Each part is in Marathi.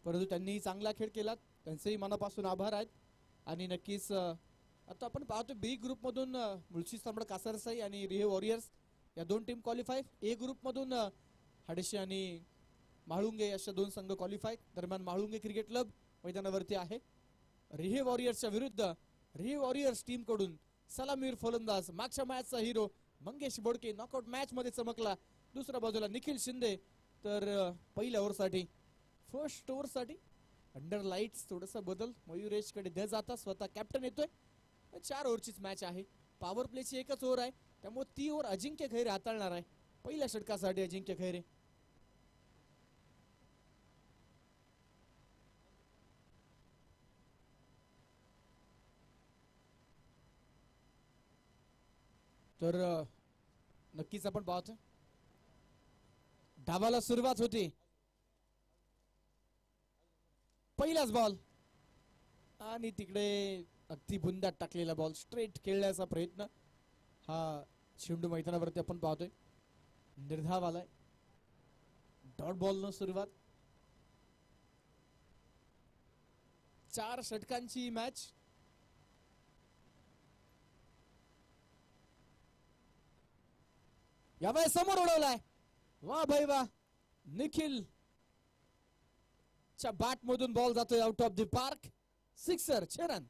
परंतु त्यांनी चांगला खेळ केला, त्यांचेही मनापासून आभार आहेत. आणि नक्कीच आता आपण पाहतो बी ग्रुप मधून मुळशी सम्राट कासारसाई आणि रिहे वॉरियर्स या दोन टीम क्वालिफाय. ए ग्रुप मधून हाडेशी आणि म्हाळुंगे अशा दोन संघ क्वालिफाय. दरम्यान म्हाळुंगे क्रिकेट क्लब मैदानावरती आहे. रिहे वॉरियर्सच्या विरुद्ध रिहे वॉरियर्स टीम कडून सलामीर फलंदाज मागच्या मॅचचा हिरो मंगेश बोडके नॉकआउट मॅच मध्ये चमकला. दुसऱ्या बाजूला निखिल शिंदे तर पहिल्या ओव्हरसाठी फर्स्ट ओव्हरसाठी अंडर लाईट्स थोडासा बदल मयुरेश कडे द्या जाता स्वतः कॅप्टन येतोय. 4 ओव्हरचीच मॅच आहे. पॉवर प्लेची एकच ओव्हर आहे, त्यामुळे ती ओव्हर अजिंक्य खैरे हाताळणार आहे. पहिल्या षटकासाठी अजिंक्य खैरे. तर नक्कीच आपण पाहतो डावाला सुरुवात होती. पहिलाच बॉल आणि तिकडे अगदी बुंदात टाकलेला बॉल स्ट्रेट खेळण्याचा प्रयत्न हा चेंडू मैदानावरती आपण पाहतोय. निर्धाव आलाय. डॉट बॉल न सुरुवात. 4 षटकांची मॅच. यावेळी समोर उडवलाय. वा भाई वा. निखिल च्या बॅट मधून बॉल जातोय out of the park. Sixer. 6 run.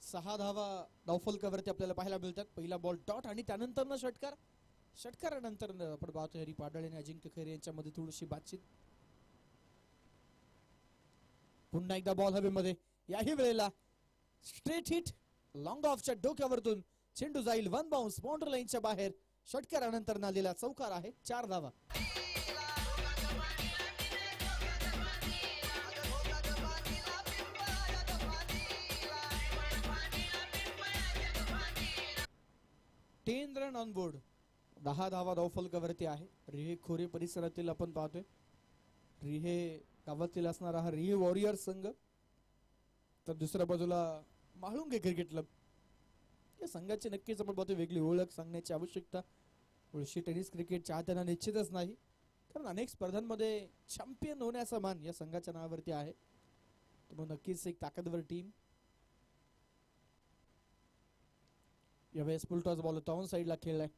सहा धावा डावफलकावरती आपल्याला पाहायला मिळतात. पहिला बॉल डॉट आणि त्यानंतर षटकार. षटकारानंतर आपण पाहतो हरी पाडळ आणि अजिंक्य खैरे यांच्यामध्ये थोडीशी बातचीत. पुन्हा एकदा बॉल हवेमध्ये. याही वेळेला स्ट्रेट हिट लॉंग ऑफच्या डोक्यावरतून चेंडू जाईल 1 बाउन्स बाउंड्री लाईनच्या बाहेर. षटकारानंतर नालेला चौकार आहे. 4 धावा. Ten run on board. 10 धावा धावफलकावरती आहे. रिहे खोरे परिसरातील आपण पाहतोय रिहे गावातील असणारा हा रिहे वॉरियर्स संघ. तर दुसऱ्या बाजूला म्हाळुंगे क्रिकेट क्लब. या संघाची नक्कीच आपण पाहतो वेगळी ओळख सांगण्याची आवश्यकता मुळशी टेनिस क्रिकेट चाहत्यांना निश्चितच नाही, कारण अनेक स्पर्धांमध्ये चॅम्पियन होण्याचा मान या संघाच्या नावावरती आहे. त्यामुळे नक्कीच एक ताकदवर टीम. यावेळेस फुलटॉस बॉल ऑन साईडला खेळलाय.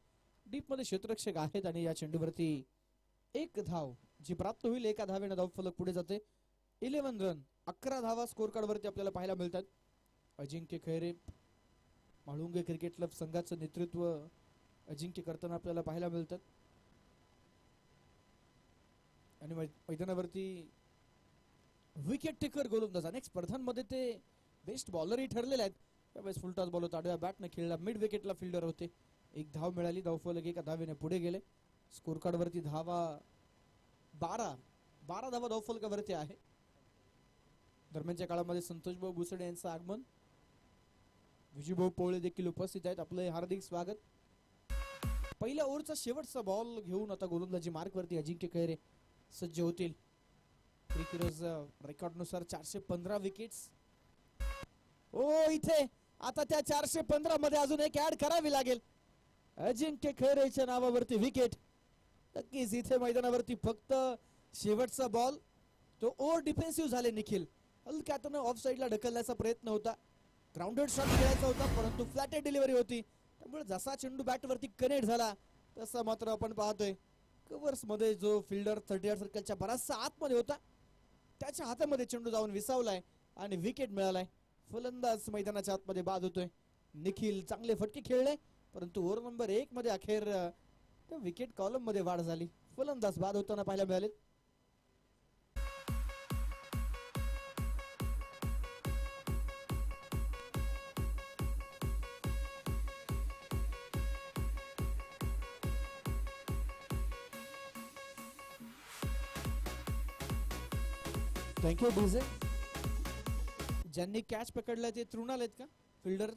डीप मध्ये क्षेत्ररक्षक आहेत आणि या चेंडूवरती एक धाव जी प्राप्त होईल. एका धावेने धावफलक पुढे जाते. 11 रन. 11 धावा स्कोर कार्ड वरती आपल्याला पाहायला मिळतात. अजिंक्य खैरे म्हाळुंगे क्रिकेट क्लब संघाचं नेतृत्व अजिंक्य करताना आपल्याला पाहायला मिळतात. आणि मैदानावरती विकेट टेकर गोलंदाज अनेक स्पर्धांमध्ये ते बेस्ट बॉलरही ठरलेले आहेत. त्यावेळेस फुलटॉस बॉल होता आडव्या बॅटने खेळला. मिड विकेटला फिल्डर होते. एक धाव मिळाली. धावफलक एका धावेने पुढे गेले. स्कोर कार्ड वरती धावा 12 धावा धावफलकावरती आहे. दरम्यानच्या काळामध्ये संतोष भाऊ भुसडे यांचं आगमन. विजयभाऊ पोळे देखील उपस्थित आहेत. आपले हार्दिक स्वागत. पहिल्या ओव्हरचा शेवटचा बॉल घेऊन आता गोलंदाजी मार्क वरती अजिंक्य खैरे सज्ज होतील. क्रिकेटर्स रेकॉर्ड नुसार 415 विकेट्स. ओ इथे आता त्या 415 मध्ये अजून एक ऍड करावी लागेल. अजिंक्य खैरेच्या नावावरती विकेट. नक्कीच इथे मैदानावरती फक्त शेवटचा बॉल तो ओव्हर डिफेन्सिव्ह झाले. निखिल हलक्यातून ऑफ साईडला ढकलण्याचा प्रयत्न होता. ग्राउंडेड शॉट खेळायचा होता परंतु फ्लॅटेड डिलिव्हरी होती. त्यामुळे जसा चेंडू बॅट वरती कनेक्ट झाला तसा मात्र आपण पाहतोय कव्हर्स मध्ये जो फिल्डर 38 सर्कलच्या बराचसा आतमध्ये होता त्याच्या हातामध्ये चेंडू जाऊन विसावलाय आणि विकेट मिळालाय. फलंदाज मैदानाच्या आतमध्ये बाद होतोय. निखिल चांगले फटके खेळले परंतु ओव्हर नंबर 1 मध्ये अखेर त्या विकेट कॉलम मध्ये वाढ झाली. फलंदाज बाद होताना पाहायला मिळाले. Thank you DJ. ज्यांनी कॅच पकडला ते तृणाल आहेत का फिल्डर?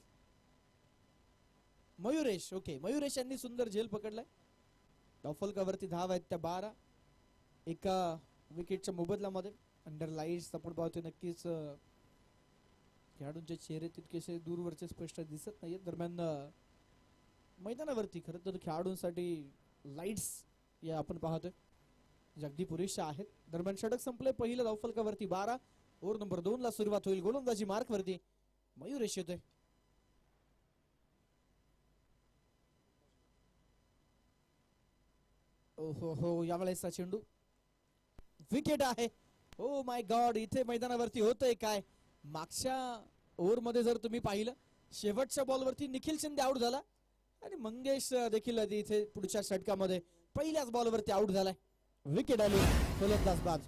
मयुरेश. ओके मयुरेश यांनी सुंदर झेल पकडलाय. धावफलकावरती धाव आहेत त्या 12. एका विकेटच्या मोबदल्यामध्ये अंडर लाईट्स आपण पाहतोय नक्कीच खेळाडूंचे चेहरे तितकेसे दूरवरचे स्पष्ट दिसत नाहीत. दरम्यान मैदानावरती खरं तर खेळाडूंसाठी लाईट्स या आपण पाहतोय जे अगदी पुरेशा आहेत. दरम्यान षटक संपले. पहिलं धावफलकावरती 12. ओव्हर नंबर 2 ला सुरुवात होईल. गोलंदाजी मार्क वरती मयूरेश येतोय. ओहो हो, यावेळेसचा चेंडू विकेट आहे. ओ माय गॉड, इथे मैदानावरती होतंय काय? मागच्या ओव्हर मध्ये जर तुम्ही पाहिलं, शेवटच्या बॉलवरती निखिल शिंदे आउट झाला आणि मंगेश देखील इथे पुढच्या षटकामध्ये पहिल्याच बॉलवरती आउट झालाय. विकेट आली. फलंदाज बाद.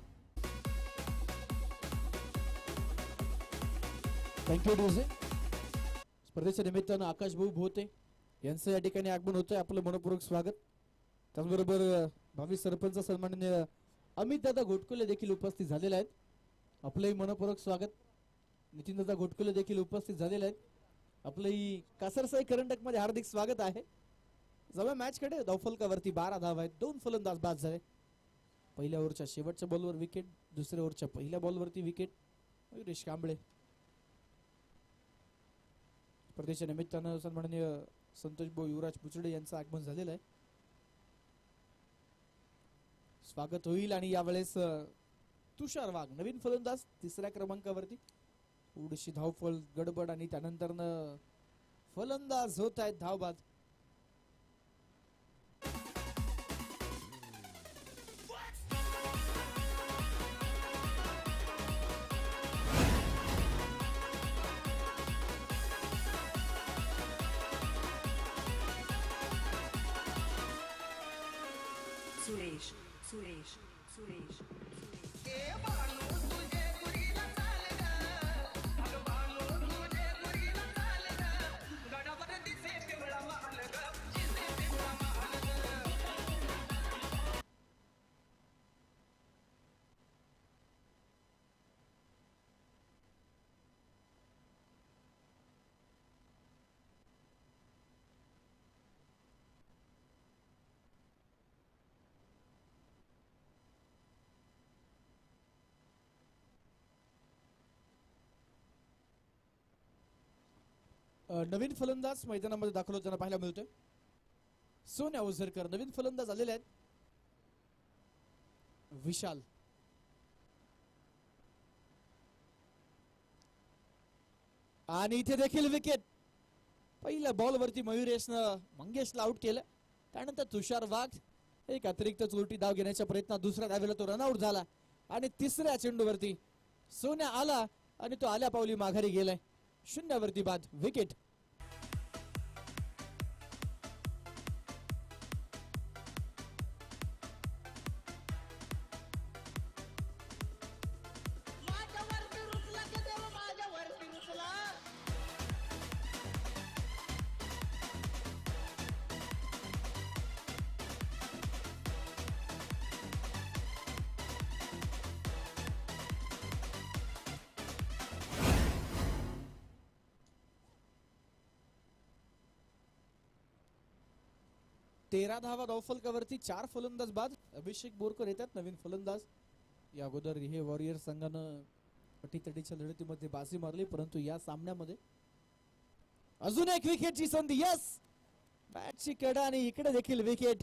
Thank you DJ. स्पर्धेच्या निमित्तानं आकाश भाऊ भोते यांचं या ठिकाणी आगमन होतंय. आपलं मनपूर्वक स्वागत. त्याचबरोबर भावी सरपंच सन्माननीय अमित दादा घोटकुले देखील उपस्थित झालेले आहेत. आपलंही मनपूर्वक स्वागत. नितीन दादा घोटकुले देखील उपस्थित झालेले आहेत. आपलंही कासरसाई करंडक मध्ये हार्दिक स्वागत आहे. जवळ मॅच कडे धावफलकावरती 12 धाव आहेत. 2 फलंदाज बाद झाले. पहिल्या ओव्हरच्या शेवटच्या बॉलवर विकेट, दुसऱ्या ओव्हरच्या पहिल्या बॉलवरती विकेट. मयूरेश कांबळे. स्पर्धेच्या निमित्तानं सन्माननीय संतोष भाऊ युवराज पुचडे यांचं आगमन झालेलं आहे. स्वागत होईल. आणि यावेळेस तुषार वाघ नवीन फलंदाज तिसऱ्या क्रमांकावरती. थोडीशी धावफल गडबड आणि त्यानंतर फलंदाज होत आहेत धावबाद. सुरेश सुरेश सुरेश नवीन फलंदाज मैदानामध्ये दाखल होताना पाहायला मिळतोय. सोन्या ओझरकर नवीन फलंदाज आलेले आहेत. विशाल. आणि इथे देखील विकेट. पहिल्या बॉलवरती मयुरेशनं मंगेशला आउट केलं. त्यानंतर तुषार वाघ एक अतिरिक्त चोरटी धाव घेण्याच्या प्रयत्नात दुसऱ्या धावेला तो रनआउट झाला. आणि तिसऱ्या चेंडूवरती सोन्या आला आणि तो आल्या पावली माघारी गेलाय. 0 वरती बाद. विकेट. तेरा धावा धावफलकावरती 4 फलंदाज बाद. अभिषेक बोरकर येतात नवीन फलंदाज. या अगोदर हे वॉरियर संघानं अटीतटीच्या लढतीमध्ये बाजी मारली, परंतु या सामन्यामध्ये अजून एक विकेटची संधी. यस, बॅटची कडा आणि इकडे देखील विकेट.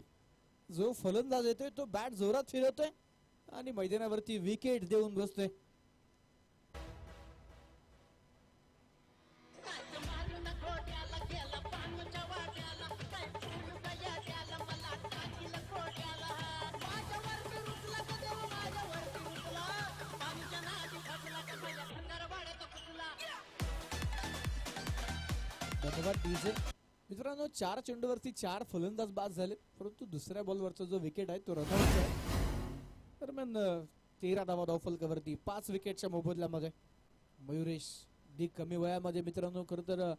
जो फलंदाज येतोय तो बॅट जोरात फिरवतोय आणि मैदानावरती विकेट देऊन बसतोय. धन्यवाद डीजे. मित्रांनो, 4 चेंडूवरती 4 फलंदाज बाद झाले, परंतु दुसऱ्या बॉलवरचा जो विकेट आहे तो रनआउट आहे. दरम्यान 13 धावा धावफलकावरती 5 विकेटच्या मोबदल्यामध्ये मयुरेश. दी कमी वयामध्ये मित्रांनो खरं तर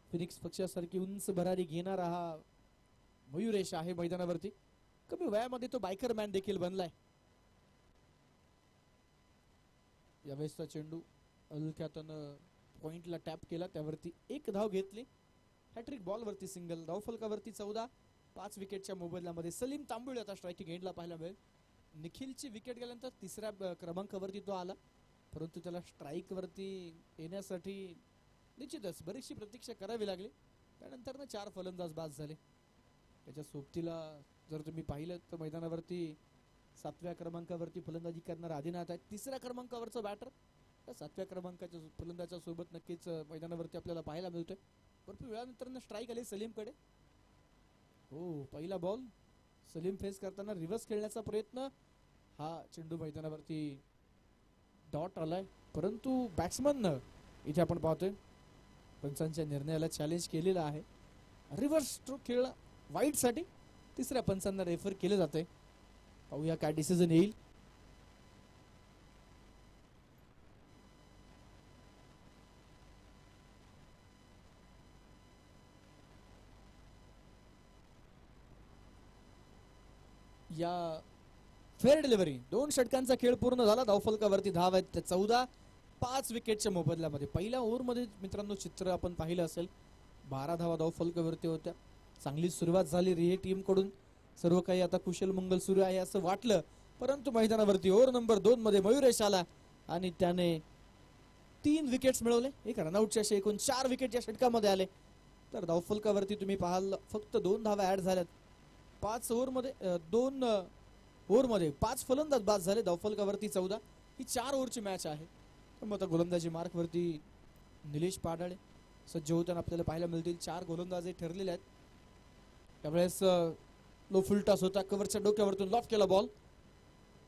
फिनिक्स पक्षासारखी उंच भरारी घेणारा हा मयुरेश आहे मैदानावरती. कमी वयामध्ये तो बायकर मॅन देखील बनलाय. यावेळेसचा चेंडू हलक्यातनं पॉइंटला टॅप केला, त्यावरती 1 धाव घेतली. हॅट्रिक बॉलवरती सिंगल. धावफलकावरती 14. 5 विकेटच्या मोबदल्यामध्ये सलीम तांबुळे आता स्ट्रायकिंग एंडला पाहायला मिळेल. निखिलची विकेट गेल्यानंतर 3ऱ्या क्रमांकावरती तो आला, परंतु त्याला स्ट्राईक वरती येण्यासाठी निश्चितच बरीचशी प्रतीक्षा करावी लागली. त्यानंतर 4 फलंदाज बाद झाले. त्याच्या सोबतीला जर तुम्ही पाहिलं तर मैदानावरती 7व्या क्रमांकावरती फलंदाजी करणारा आदिनाथ आहे. 3ऱ्या क्रमांकावरचा बॅटर 7व्या क्रमांकाच्या फलंदाजाच्या सोबत नक्कीच मैदानावरती आपल्याला पाहायला मिळतोय. भरपूर वेळानंतर स्ट्राईक आली सलीमकडे. हो, पहिला बॉल सलीम फेस करताना रिव्हर्स खेळण्याचा प्रयत्न. हा चेंडू मैदानावरती डॉट आलाय, परंतु बॅट्समन इथे आपण पाहतोय पंचांच्या निर्णयाला चॅलेंज केलेला आहे. रिव्हर्स स्ट्रोक खेळला वाईट साठी. 3ऱ्या पंचांना रेफर केले जाते. पाहूया काय डिसिजन येईल. या फेअर डिलिव्हरी 2 षटकांचा खेळ पूर्ण झाला. धावफलकावरती धाव आहेत 14. 5 विकेटच्या मोबदल्यामध्ये पहिल्या ओव्हरमध्ये मित्रांनो चित्र आपण पाहिलं असेल. 12 धावा धावफलकावरती होत्या. चांगली सुरुवात झाली रिहे टीम कडून. सर्व काही आता कुशल मंगल सुरू आहे असं वाटलं, परंतु मैदानावरती ओव्हर नंबर 2 मध्ये मयुरेश आला आणि त्याने 3 विकेट्स मिळवले. एक रनआउटचे असे एकूण 4 विकेट या षटकामध्ये आले. तर धावफलकावरती तुम्ही पाहाल फक्त 2 धावा ऍड झाल्यात. 5 ओव्हरमध्ये 2 ओव्हरमध्ये 5 फलंदाज बाद झाले. धावफलकावरती 14. ही 4 ओव्हरची मॅच आहे. मग आता गोलंदाजी मार्कवरती निलेश पाडाळे सज्ज होताना आपल्याला पाहायला मिळतील. 4 गोलंदाज ठरलेले आहेत. त्यावेळेस लो फुल टॉस होता. कव्हरच्या डोक्यावरतून लॉफ केला बॉल.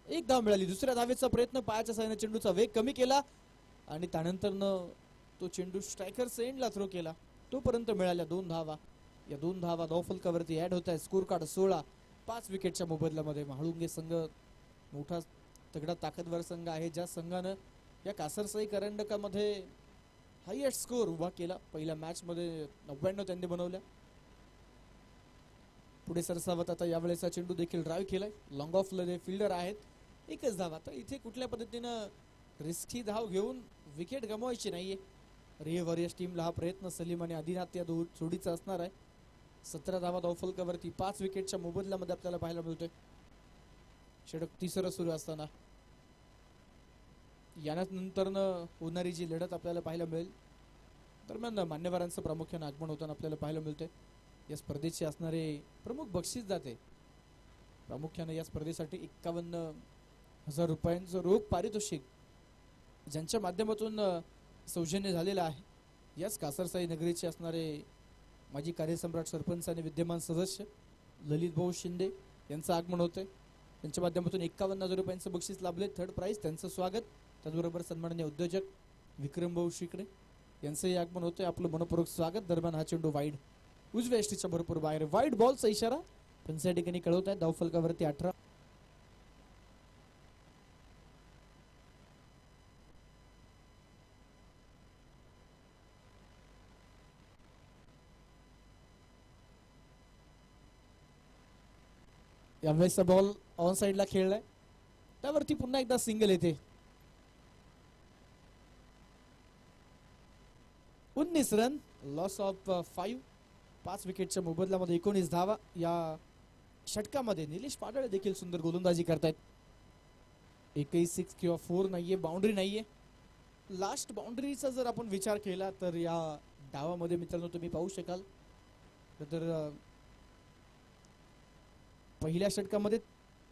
1 धाव मिळाली. दुसऱ्या धावेचा प्रयत्न पायाच्या साहाय्याने चेंडूचा वेग कमी केला आणि त्यानंतर तो चेंडू स्ट्रायकर एंडला थ्रो केला. तोपर्यंत मिळाल्या 2 धावा. या 2 धावा धावफलकावरती ऍड होत आहे. Score card 16. 5 विकेटच्या मोबदल्यामध्ये म्हाळुंगे संघ मोठा तगडा ताकदवर संघ आहे. ज्या संघानं या कासरसाई करंडकामध्ये हायएस्ट स्कोर उभा केला. पहिल्या मॅच मध्ये 99 त्यांनी बनवल्या. पुढे सरसावत आता यावेळेचा चेंडू देखील ड्राईव्ह केलाय. लॉंग ऑफ फिल्डर आहेत. 1च धाव. आता इथे कुठल्या पद्धतीनं रिस्की धाव घेऊन विकेट गमवायची नाहीये. रे वॉरियर्स टीमला हा प्रयत्न सलीम आणि आदिनाथ या जोडीचा असणार आहे. 17 धावा धावफलकावरती 5 विकेटच्या मोबदल्यामध्ये आपल्याला पाहायला मिळतोय. षटक 3रं सुरू असताना यानंतर होणारी जी लढत आपल्याला पाहायला मिळेल. दरम्यान मान्यवरांचं प्रामुख्याने आगमन होताना आपल्याला पाहायला मिळतंय. या स्पर्धेचे असणारे प्रमुख बक्षीस जाते प्रामुख्याने या स्पर्धेसाठी 51,000 रुपयांचं रोख पारितोषिक ज्यांच्या माध्यमातून सौजन्य झालेलं आहे. याच कासरसाई नगरीचे असणारे माजी कार्यसम्राट सरपंच आणि विद्यमान सदस्य ललित भाऊ शिंदे यांचं आगमन होतंय. त्यांच्या माध्यमातून 51,000 रुपयांचं बक्षीस लाभले. 3rd प्राइज त्यांचं स्वागत. त्याचबरोबर सन्माननीय उद्योजक विक्रम भाऊ शिकडे यांचंही आगमन होतंय. आपलं मनपूर्वक स्वागत. दरम्यान हा चेंडू वाईड उजव्या एसटीच्या भरपूर बाहेर. वाईड बॉलचा इशारा पंच या ठिकाणी कळवत आहे. धावफलकावरती 18. यावेळेसचा बॉल ऑन साइडला खेळलाय. त्यावरती पुन्हा एकदा सिंगल येते. 19 रन. Loss of 5. 5 विकेटच्या मोबदल्यामध्ये 19 धावा. या षटकामध्ये निलेश पाडाळे देखील सुंदर गोलंदाजी करतायत. एकही 6 किंवा 4 नाहीये. बाउंड्री नाहीये. लास्ट बाउंड्रीचा जर आपण विचार केला तर या डावामध्ये मित्रांनो तुम्ही पाहू शकाल तर पहिल्या षटकामध्ये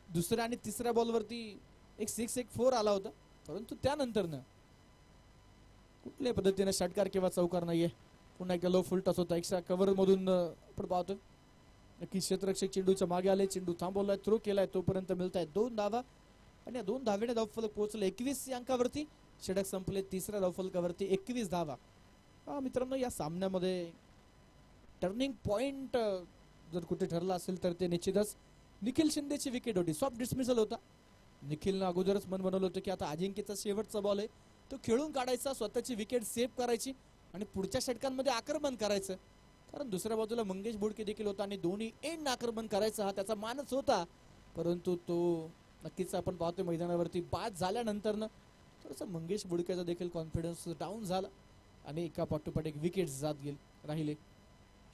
2ऱ्या आणि 3ऱ्या बॉलवरती एक 6 एक 4 आला होता, परंतु त्यानंतर कुठल्याही पद्धतीने षटकार किंवा चौकार नाहीये. पुन्हा एकदा लो फुल टॉस होता. एक्स्ट्रा कव्हर मधून आपण पाहतोय नक्की क्षेत्ररक्षक चेंडूच्या मागे आले. चेंडू थांबवलाय. थ्रो केलाय. तोपर्यंत मिळत आहेत 2 धावा आणि या 2 धावेने धावफलक पोहोचले 21 या अंकावरती. षटक संपले. 3ऱ्या धावफलकावरती 21 धावा. मित्रांनो या सामन्यामध्ये टर्निंग पॉइंट जर कुठे ठरला असेल तर ते निश्चितच निखिल शिंदेची विकेट होती. सॉफ्ट डिसमिसल होता. निखिलनं अगोदरच मन बनवलं होतं की आता अजिंक्यचा शेवटचा बॉल आहे तो खेळून काढायचा, स्वतःची विकेट सेव्ह करायची आणि पुढच्या षटकांमध्ये आक्रमण करायचं. कारण दुसऱ्या बाजूला मंगेश बोडके देखील होता आणि दोन्ही एंड आक्रमण करायचा हा त्याचा मानस होता. परंतु तो नक्कीच आपण पाहतोय मैदानावरती बाद झाल्यानंतर थोडंसं मंगेश बोडकेचा देखील कॉन्फिडन्स डाऊन झाला आणि एका पाठोपाठ एक विकेट जात राहिले.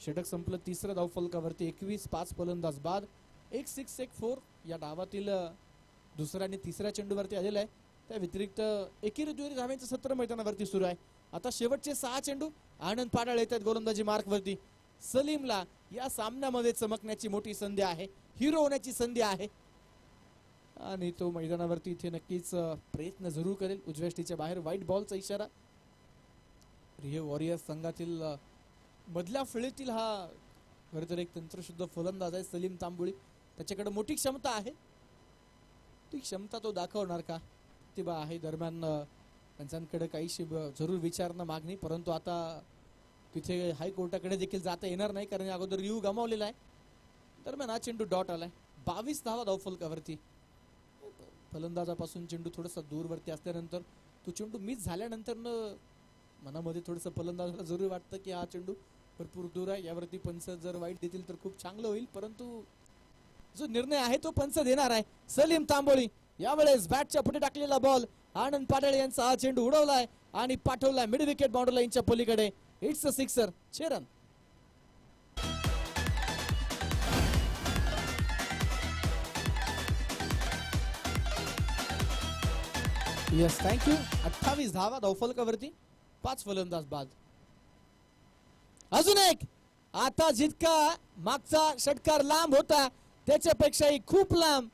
षटक संपलं. 3ऱ्या धावफलकावरती 21. 5 फलंदाज बाद. एक 6 एक 4 या डावातील 2ऱ्या आणि 3ऱ्या चेंडूवरती आलेला आहे. त्या व्यतिरिक्त एकेरी दुहेरी धाव्यांचं सत्र मैदानावरती सुरू आहे. आता शेवटचे 6 चेंडू. आनंद पाडाळ येतात गोलंदाजी मार्क वरती. सलीमला या सामन्यामध्ये चमकण्याची मोठी संधी आहे, हिरो होण्याची संधी आहे आणि तो मैदानावरती इथे नक्कीच प्रयत्न जरूर करेल. उजव्या स्टीच्या बाहेर व्हाईट बॉलचा इशारा. रिहे वॉरियर्स संघातील मधल्या फळीतील हा खरंतर एक तंत्रशुद्ध फलंदाज आहे सलीम तांबोळी. त्याच्याकडे मोठी क्षमता आहे. ती क्षमता तो दाखवणार का? प्रतिभा आहे. दरम्यान पंचांकडे काहीशी जरूर विचारणं मागणी, परंतु आता तिथे हायकोर्टाकडे देखील जाता येणार नाही कारण अगोदर रिव्ह्यू गमावलेला आहे. दरम्यान हा चेंडू डॉट आलाय. 22 धावा धावफलकावरती. फलंदाजापासून चेंडू थोडासा दूरवरती असल्यानंतर तो चेंडू मिस झाल्यानंतर मनामध्ये थोडंसं फलंदाजाला जरूर वाटतं की हा चेंडू भरपूर दूर आहे, यावरती पंच जर वाईट देतील तर खूप चांगलं होईल, परंतु जो निर्णय आहे तो पंच देणार आहे. सलीम तांबोळी यावेळेस बॅटच्या पुढे टाकलेला बॉल आनंद पाडळ यांचा हा चेंडू उडवलाय आणि पाठवलाय मिड विकेट बाउंड्री लाईनच्या पलीकडे. It's a sixer. 6 run. Yes, thank you. 28 धावा धावफलकावरती, 5 फलंदाज बाद. अजून एक. आता जितका मागचा षटकार लांब होता त्याच्यापेक्षाही खूप लांब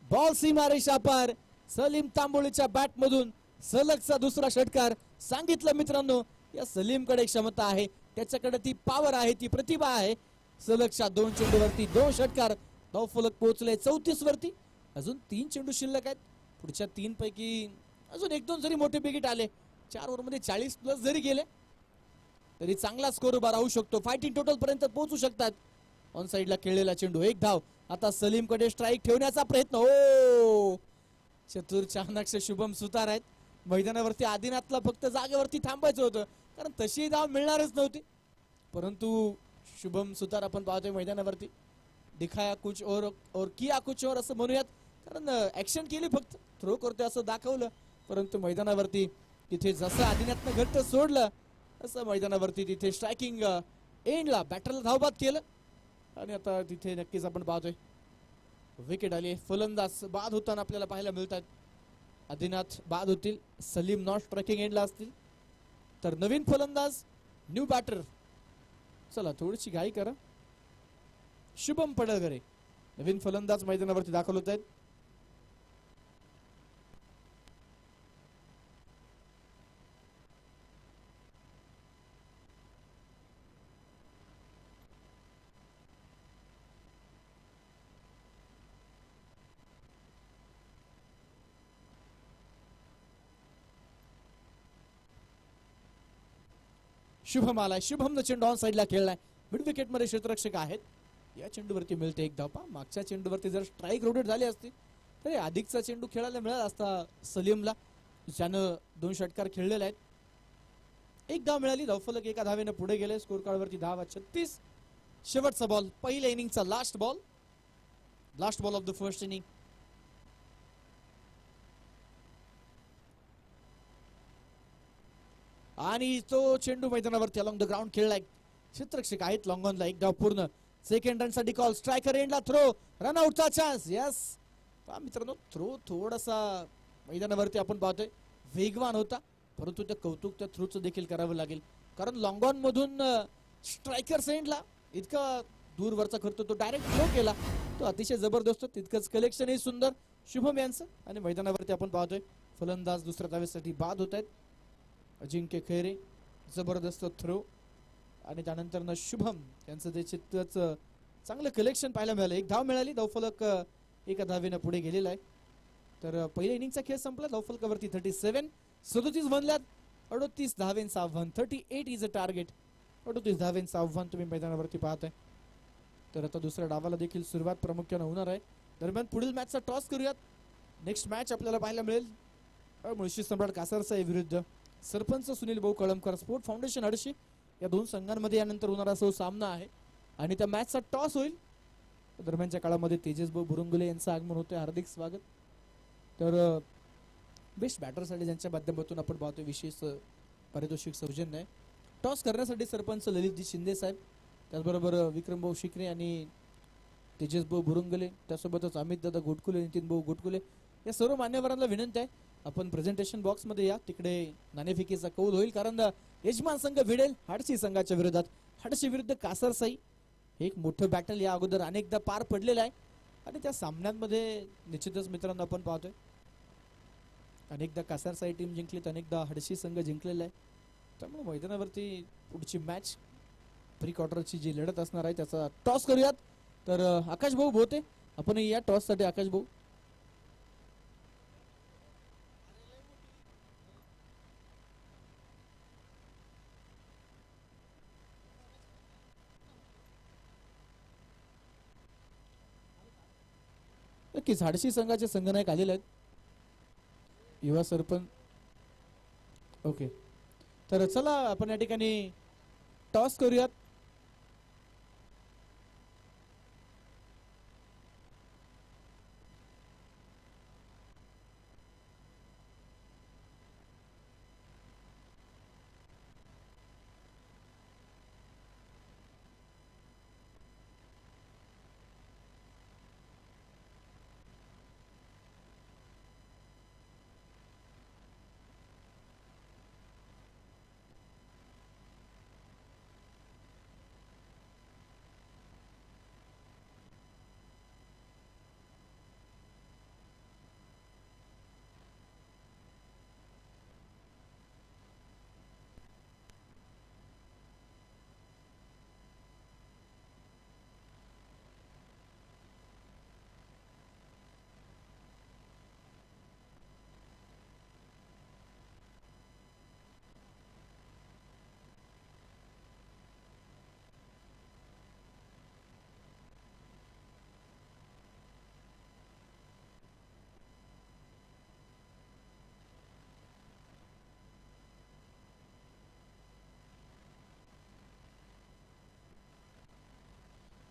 बॉल सीमारेषा पार. सलीम तांबोळीच्या बॅट मधून सलगचा दुसरा षटकार. सांगितलं मित्रांनो, या सलीमकडे क्षमता आहे, त्याच्याकडे ती पॉवर आहे, ती प्रतिभा आहे. सलगच्या 2 चेंडूवरती 2 षटकार. धावफलक पोहोचले 34 वरती. अजून 3 चेंडू शिल्लक आहेत. पुढच्या 3 पैकी अजून 1-2 जरी मोठे विकेट आले, 4 ओव्हरमध्ये 40 प्लस जरी गेले तरी चांगला स्कोर उभा राहू शकतो. फायटिंग टोटल पर्यंत पोहोचू शकतात. ऑन साइडला खेळलेला चेंडू, 1 धाव. आता सलीमकडे स्ट्राईक ठेवण्याचा प्रयत्न. ओ, चतुर चाणाक्ष शुभम सुतार आहेत मैदानावरती. आदिनाथला फक्त जागेवरती थांबायचं होतं कारण तशी धाव मिळणारच नव्हती, परंतु शुभम सुतार आपण पाहतोय मैदानावरती. दिखाया कुछ और किया कुछ और असं म्हणूयात, कारण ऍक्शन केली, फक्त थ्रो करतोय असं दाखवलं, परंतु मैदानावरती तिथे जसं आदिनाथनं घट्ट सोडलं असं मैदानावरती तिथे स्ट्रायकिंग एंडला बॅटरला धावबाद केलं आणि आता तिथे नक्कीच आपण पाहतोय विकेट आली. फलंदाज बाद होताना आपल्याला पाहायला मिळतात. आदिनाथ बाद होतील, सलीम नॉट स्ट्रायकिंग एंडला असतील, तर नवीन फलंदाज न्यू बॅटर. चला थोडीशी घाई करा. शुभम पडळकरे नवीन फलंदाज मैदानावरती दाखल होत आहेत. शुभम आलाय. शुभमनं चेंडू ऑन साइडला खेळलाय. मिड विकेट मध्ये क्षेत्ररक्षक आहेत. या चेंडूवरती मिळते 1 धाव. मागच्या चेंडूवरती जर स्ट्राईक रोटेट झाली असती तरी अधिकचा चेंडू खेळायला मिळाला असता सलीमला, ज्यानं 2 षटकार खेळलेले आहेत. 1 धाव मिळाली. धावफलक 1 धावेनं पुढे गेले. स्कोर कार्डवरती धावा 36. शेवटचा बॉल, पहिल्या इनिंगचा last ball of the first inning. आणि तो चेंडू मैदानावरती अलॉंग द ग्राउंड खेळलाय. क्षेत्ररक्षक आहेत लॉंग ऑनला. 1 धाव पूर्ण. सेकंड रन साठी कॉल. स्ट्रायकर एंडला थ्रो. रन आउटचा चान्स. यस मित्रांनो, थ्रो थोडासा मैदानावरती आपण पाहतोय वेगवान होता, परंतु त्या कौतुक त्या थ्रोचं देखील करावं लागेल, कारण लॉंग ऑन मधून स्ट्रायकर एंडला इतका दूरवरचा करतो, तो डायरेक्ट थ्रो केला, तो अतिशय जबरदस्त. तितकंच कलेक्शनही सुंदर शुभम यांचं. आणि मैदानावरती आपण पाहतोय फलंदाज दुसऱ्या धावेसाठी बाद होत आहेत. अजिंक्य खैरे जबरदस्त थ्रो आणि त्यानंतर शुभम यांचं त्याच चांगलं कलेक्शन पाहायला मिळालं. 1 धाव मिळाली. धावफलक 1 धावेनं पुढे गेलेला आहे. तर पहिल्या इनिंगचा खेळ संपला. धावफलकावरती 37 बनल्यात. 38 धावेंचं आव्हान. 38 इज अ टार्गेट. 38 धावेंचं आव्हान तुम्ही मैदानावरती पाहताय. तर आता दुसऱ्या डावाला देखील सुरुवात प्रामुख्यानं होणार आहे. दरम्यान पुढील मॅचचा टॉस करूयात. नेक्स्ट मॅच आपल्याला पाहायला मिळेल मुळशी सम्राट कासारसाई विरुद्ध सरपंच सुनील भाऊ कळमकर स्पोर्ट फाउंडेशन हडशी. या 2 संघांमध्ये यानंतर होणारा असा सामना आहे आणि त्या मॅचचा टॉस होईल. दरम्यानच्या काळामध्ये तेजस भाऊ बुरुंगुले यांचं आगमन होते. हार्दिक स्वागत. तर बेस्ट बॅटरसाठी ज्यांच्या माध्यमातून आपण पाहतोय विशेष पारितोषिक सौजन्य आहे. टॉस करण्यासाठी सरपंच ललितजी शिंदे साहेब, त्याचबरोबर विक्रम भाऊ शिकरे आणि तेजस भाऊ बुरुंगले, त्यासोबतच अमित दादा गोटकुले, नितीन भाऊ गोटकुले, या सर्व मान्यवरांना विनंती आहे आपण प्रेझेंटेशन बॉक्स मध्ये या. तिकडे नाणेफेकीचा कौल होईल, कारण यजमान संघ भिडेल हाडशी संघाच्या विरोधात. हाडशी विरुद्ध कासरसाई हे एक मोठं बॅटल या अगोदर अनेकदा पार पडलेलं आहे आणि त्या सामन्यांमध्ये निश्चितच मित्रांनो आपण पाहतोय अनेकदा कासरसाई टीम जिंकली तर अनेकदा हडशी संघ जिंकलेला आहे. त्यामुळे मैदानावरती पुढची मॅच प्री क्वार्टरची जी लढत असणार आहे त्याचा टॉस करूयात. तर आकाश भाऊ बोलते आपण या टॉस साठी. आकाश भाऊ नक्कीच हाडशी संघाचे संघनायक आलेले आहेत, युवा सरपंच. ओके, तर चला आपण या ठिकाणी टॉस करूयात.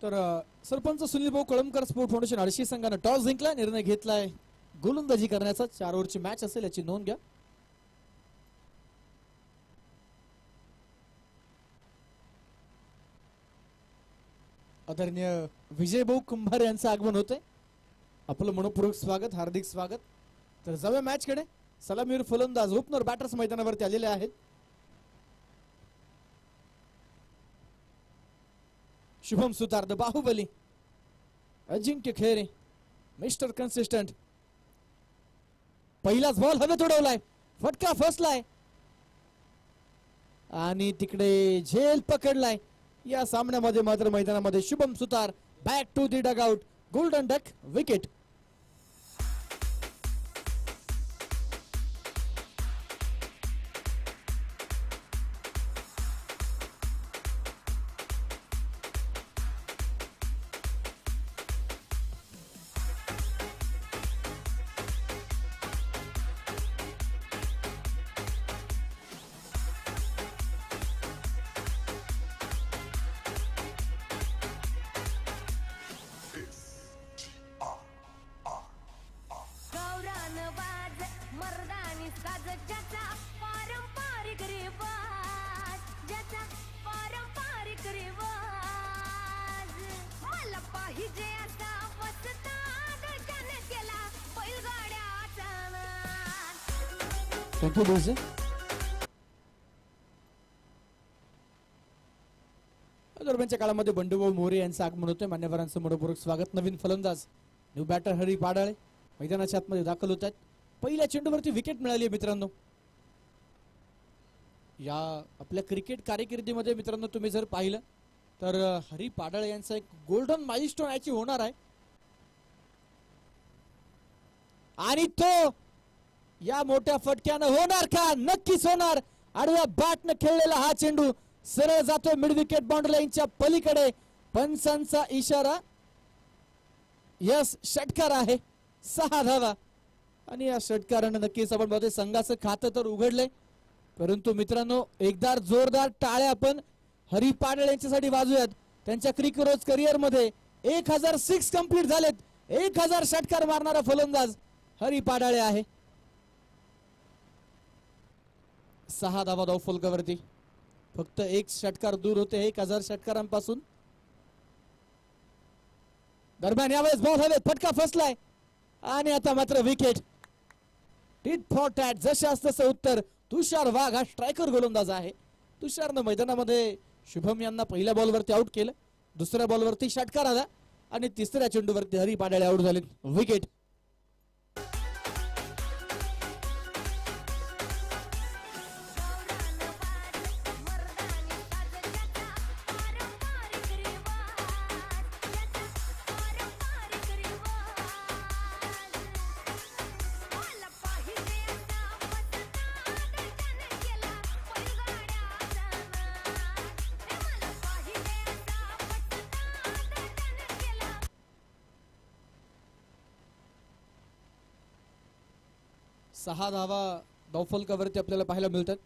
तर सरपंच सुनील भाऊ कळमकर स्पोर्ट फाउंडेशन हाडशी संघानं टॉस जिंकला, निर्णय घेतलाय गोलंदाजी करण्याचा. 4 ओव्हरची मॅच असेल याची नोंद घ्या. आदरणीय विजय भाऊ कुंभार यांचं आगमन होते. आपलं मनपूर्वक स्वागत, हार्दिक स्वागत. तर जाऊया मॅच कडे. सलामीवर फलंदाज ओपनर बॅटर्स मैदानावरती आलेले आहेत. Shubham Sutar the Baahubali, Ajinkya Khere mister consistent. पहिलाच बॉल हवेत उडवलाय, फटका फसलाय आणि तिकडे झेल पकडलाय. या सामन्यामध्ये मात्र मैदानामध्ये Shubham Sutar back to the dugout, golden duck wicket. Thank you DJ. दरम्यानच्या काळामध्ये बंडूभाऊ मोरे यांचं आगमन होतंय. मान्यवरांचं मनपूर्वक स्वागत. नवीन फलंदाज न्यू बॅटर हरी पाडाळे मैदानाच्या आतमध्ये दाखल होत आहेत. पहिल्या चेंडूवरती विकेट मिळाली आहे मित्रांनो. या आपल्या क्रिकेट कारकिर्दीमध्ये मित्रांनो तुम्ही जर पाहिलं तर हरी पाडाळे यांचा एक गोल्डन माइलस्टोन अचीव्ह होणार आहे आणि तो या मोठ्या फटक्यानं होणार का? नक्कीच होणार. आडव्या बॅटनं खेळलेला हा चेंडू सरळ जातो मिड विकेट बाउंड्री लाईनच्या पलीकडे. पंचांचा इशारा. यस, षटकार आहे. 6 धावा आणि या षटकारानं नक्कीच आपण बघतोय संघाचं खातं तर उघडलंय. परंतु मित्रांनो एकदा जोरदार टाळ्या आपण हरी पाडाळे यांच्यासाठी वाजूयात. त्यांच्या क्रिकेट करिअर मध्ये 1006 कंप्लीट झालेत. 1000 षटकार मारणारा फलंदाज हरी पाडाळे आहे. 6 धावा धाव फलकावरती. फक्त एक षटकार दूर होते 1000 षटकारांपासून. दरम्यान यावेळेस बॉल हवेत, फटका फसलाय आणि आता मात्र विकेट. टिट फॉर टॅट जशास तसं उत्तर. तुषार वाघ हा स्ट्रायकर गोलंदाज आहे. तुषारनं मैदानामध्ये शुभम यांना पहिल्या बॉलवरती आउट केलं, दुसऱ्या बॉलवरती षटकार आला आणि तिसऱ्या चेंडूवरती हरी पाडाळे आउट झाले. विकेट. सहा धावा धावफलकावरती आपल्याला पाहायला मिळतात.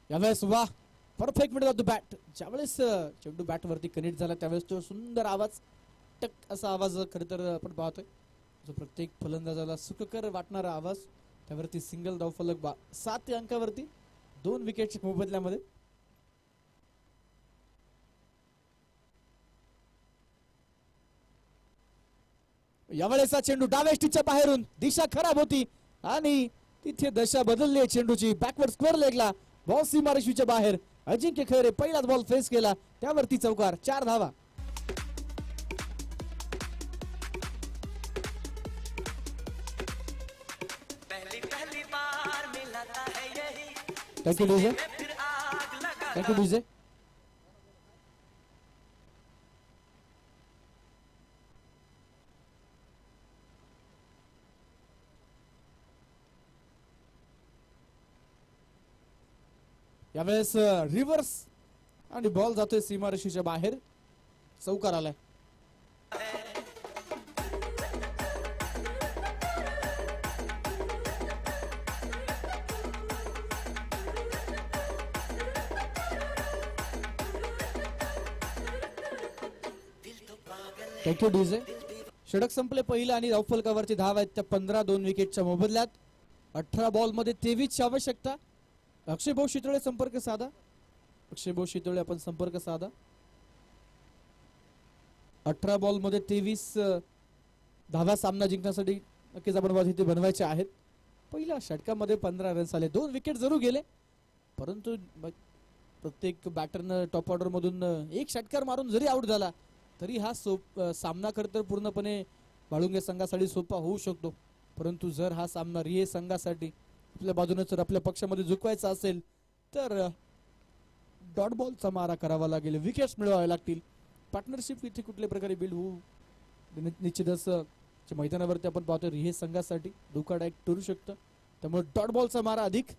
यावेळेस वा perfect middle of the bat. ज्यावेळेस चेंडू बॅट वरती कनेक्ट झाला त्यावेळेस तो सुंदर आवाज, टक असा आवाज खर तर आपण पाहतोय, जो प्रत्येक फलंदाजाला सुखकर वाटणारा आवाज. त्यावरती सिंगल धावफलक 7 अंकावरती 2 विकेटच्या मोबदल्यामध्ये. यावेळेस हा चेंडू डाव्या स्टिकच्या बाहेरून, दिशा खराब होती आणि तिथे दशा बदलली आहे चेंडूची. बॅकवर्ड स्क्वेअर लेगला बॉल सीमारेषेच्या बाहेर. अजिंक्य खैरे पहिलाच बॉल फेस केला, त्यावरती चौकार. 4 धावा. Thank you DJ. Thank you DJ. यावेळेस रिव्हर्स आणि बॉल जातोय सीमारेषेच्या बाहेर. चौकार आलाय. Thank you DJ. षटक संपले पहिलं आणि धावफलकावरती धाव आहेत त्या 15 2 विकेटच्या मोबदल्यात. 18 बॉल मध्ये 23 ची आवश्यकता. अक्षय भाऊ शितोळे संपर्क साधा. अक्षय भाऊ शितोळे आपण संपर्क साधा. 18 बॉल मध्ये 23 धावा सामना जिंकण्यासाठी नक्कीच आपण इथे बनवायचे आहेत. पहिल्या षटकामध्ये 15 रन्स आले, 2 विकेट जरूर गेले, परंतु प्रत्येक बॅटरनं टॉप ऑर्डर मधून एक षटकार मारून जरी आउट झाला तरी हा सामना खरं तर पूर्णपणे बाळुंगे संघासाठी सोपा होऊ शकतो. परंतु जर हा सामना रिहे संघासाठी आपल्या बाजूने जर आपल्या पक्षामध्ये झुकवायचा असेल तर डॉट बॉलचा मारा करावा लागेल, विकेट्स मिळवावे लागतील. पार्टनरशिप इथे कुठल्या प्रकारे बिल्ड होऊ निश्चितच मैदानावरती आपण पाहतो रिहे संघासाठी धोकादायक ठरू शकतं. त्यामुळे डॉट बॉलचा मारा अधिक.